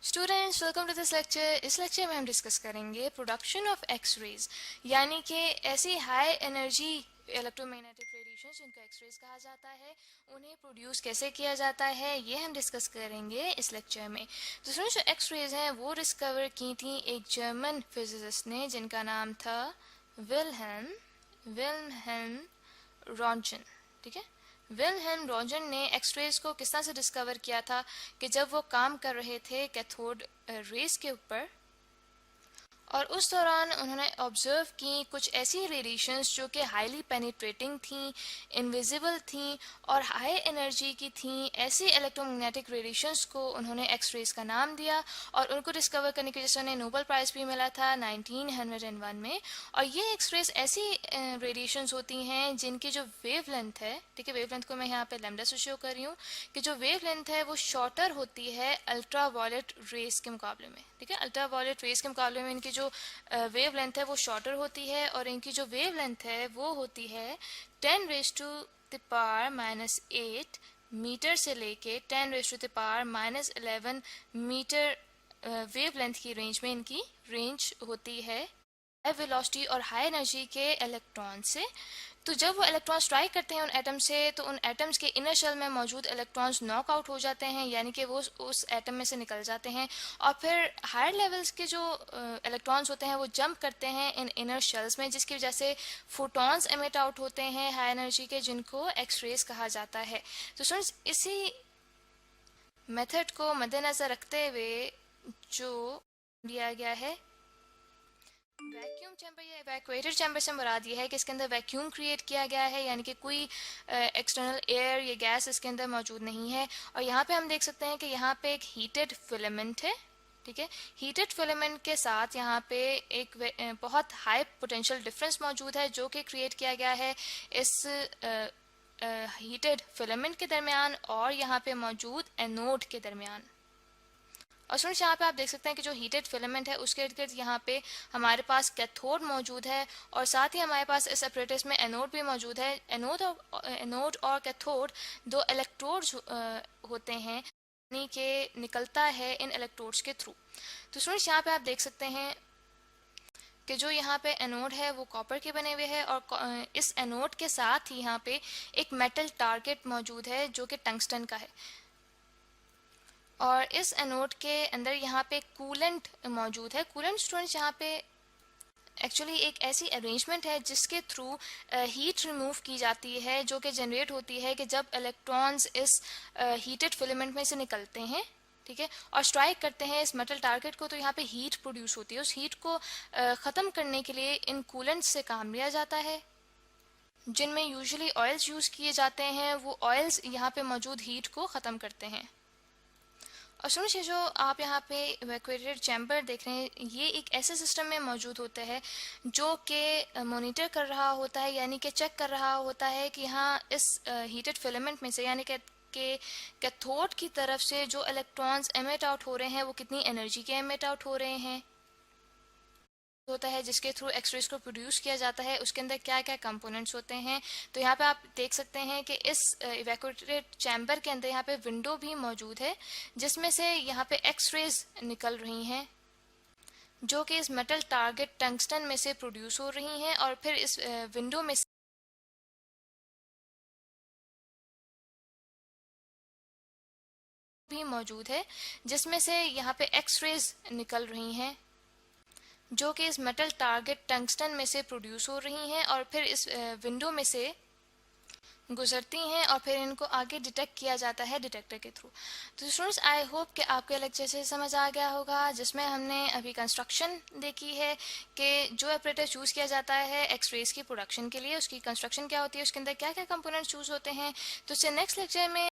Students welcome to this lecture. इस lecture में हम डिस्कस करेंगे प्रोडक्शन ऑफ एक्स रेज, यानी कि ऐसी हाई एनर्जी इलेक्ट्रोमैग्नेटिक रेडिएशन जिनको एक्स रेज कहा जाता है, उन्हें प्रोड्यूस कैसे किया जाता है ये हम डिस्कस करेंगे इस लेक्चर में। तो स्टूडेंट्स, जो एक्स रेज हैं वो डिस्कवर की थी एक जर्मन फिजिसिस्ट ने जिनका नाम था विल्हेल्म विल्हेल्म रॉन्टजन। ठीक है, विल्हेल्म रॉन्टजन ने एक्सरेज को किस तरह से डिस्कवर किया था कि जब वो काम कर रहे थे कैथोड रेज के ऊपर, और उस दौरान उन्होंने ऑब्जर्व की कुछ ऐसी रेडिएशंस जो कि हाईली पेनिट्रेटिंग थी, इनविजिबल थी और हाई एनर्जी की थी। ऐसी इलेक्ट्रोमैग्नेटिक रेडिएशंस को उन्होंने एक्स रेज का नाम दिया और उनको डिस्कवर करने की वजह से उन्हें नोबेल प्राइज़ भी मिला था 1901 में। और ये एक्स रेज ऐसी रेडिएशंस होती हैं जिनकी जो वेव लेंथ है, ठीक है, वेव लेंथ को मैं यहाँ पे लैम्डा से शो कर रही हूँ कि जो वेव लेंथ है वो शॉर्टर होती है अल्ट्रा वायलेट रेज के मुकाबले में। ठीक है, अल्ट्रा वायलेट रेज के मुकाबले में इनकी जो वेव लेंथ है वो शॉर्टर होती है और इनकी जो वेव लेंथ है वो होती है 10⁻⁻8 मीटर से लेके 10⁻⁻11 मीटर वेव लेंथ की रेंज में इनकी रेंज होती है हाई वेलोसिटी और हाई एनर्जी के इलेक्ट्रॉन से। तो जब वो इलेक्ट्रॉन्स स्ट्राइक करते हैं उन एटम से, तो उन एटम्स के इनर शेल में मौजूद इलेक्ट्रॉन्स नॉक आउट हो जाते हैं, यानी कि वो उस एटम में से निकल जाते हैं और फिर हायर लेवल्स के जो इलेक्ट्रॉन्स होते हैं वो जंप करते हैं इन इनर शेल्स में, जिसकी वजह से फोटॉन्स एमिट आउट होते हैं हाई एनर्जी के, जिनको एक्स रेज कहा जाता है। तो स्टूडेंट्स, इसी मेथड को मद्देनजर रखते हुए जो दिया गया है वैक्यूम चैम्बर या इवैक्यूएटेड चैम्बर से मुराद ये है कि इसके अंदर वैक्यूम क्रिएट किया गया है, यानी कि कोई एक्सटर्नल एयर या गैस इसके अंदर मौजूद नहीं है। और यहाँ पे हम देख सकते हैं कि यहाँ पे एक हीटेड फिलामेंट है। ठीक है, हीटेड फिलामेंट के साथ यहाँ पे एक बहुत हाई पोटेंशियल डिफरेंस मौजूद है जो कि क्रिएट किया गया है इस हीटेड फिलामेंट के दरमियान और यहाँ पे मौजूद एनोड के दरमियान। और स्टूडेंट्स, यहाँ पे आप देख सकते हैं कि जो हीटेड फिलामेंट है उसके इर्द गिर्द यहाँ पे हमारे पास कैथोड मौजूद है और साथ ही हमारे पास इस अपरेटस में एनोड भी मौजूद है। एनोड और कैथोड दो इलेक्ट्रोड्स होते हैं, यानी कि निकलता है इन इलेक्ट्रोड्स के थ्रू। तो स्टूडेंट्स, यहाँ पे आप देख सकते हैं कि जो यहाँ पे एनोड है वो कॉपर के बने हुए हैं और इस एनोड के साथ ही यहाँ पे एक मेटल टारगेट मौजूद है जो कि टंगस्टन का है। और इस एनोड के अंदर यहाँ पे कूलेंट मौजूद है। कूलेंट स्टूडेंट्स यहाँ पे एक्चुअली एक ऐसी अरेंजमेंट है जिसके थ्रू हीट रिमूव की जाती है जो कि जनरेट होती है कि जब इलेक्ट्रॉन्स इस हीटेड फिलामेंट में से निकलते हैं, ठीक है, और स्ट्राइक करते हैं इस मेटल टारगेट को, तो यहाँ पे हीट प्रोड्यूस होती है। उस हीट को ख़त्म करने के लिए इन कूलेंट से काम लिया जाता है, जिनमें यूजुअली ऑयल्स यूज़ किए जाते हैं। वो ऑयल्स यहाँ पे मौजूद हीट को ख़त्म करते हैं। और सुनिए, जो आप यहाँ पे इवैक्यूएटेड चैम्बर देख रहे हैं, ये एक ऐसे सिस्टम में मौजूद होता है जो कि मॉनिटर कर रहा होता है, यानी कि चेक कर रहा होता है कि यहाँ इस हीटेड फिलामेंट में से, यानी कि कैथोड की तरफ से जो इलेक्ट्रॉन्स एमिट आउट हो रहे हैं वो कितनी एनर्जी के एमिट आउट हो रहे हैं होता है, जिसके थ्रू एक्सरेज को प्रोड्यूस किया जाता है, उसके अंदर क्या क्या कंपोनेंट्स होते हैं। तो यहाँ पे आप देख सकते हैं कि इस इवैक्यूएटेड चैम्बर के अंदर यहाँ पे विंडो भी मौजूद है जिसमें से यहाँ पे एक्सरेज निकल रही हैं जो कि इस मेटल टारगेट टंगस्टन में से प्रोड्यूस हो रही हैं और फिर इस विंडो में भी मौजूद है जिसमें से यहाँ पे एक्सरेज निकल रही हैं जो कि इस मेटल टारगेट टंगस्टन में से प्रोड्यूस हो रही हैं और फिर इस विंडो में से गुजरती हैं और फिर इनको आगे डिटेक्ट किया जाता है डिटेक्टर के थ्रू। तो स्टूडेंट्स, आई होप कि आपके लेक्चर से समझ आ गया होगा, जिसमें हमने अभी कंस्ट्रक्शन देखी है कि जो ऑपरेटर चूज़ किया जाता है एक्स रेज की प्रोडक्शन के लिए, उसकी कंस्ट्रक्शन क्या होती है, उसके अंदर क्या क्या कंपोनेंट्स चूज़ होते हैं। तो इससे नेक्स्ट लेक्चर में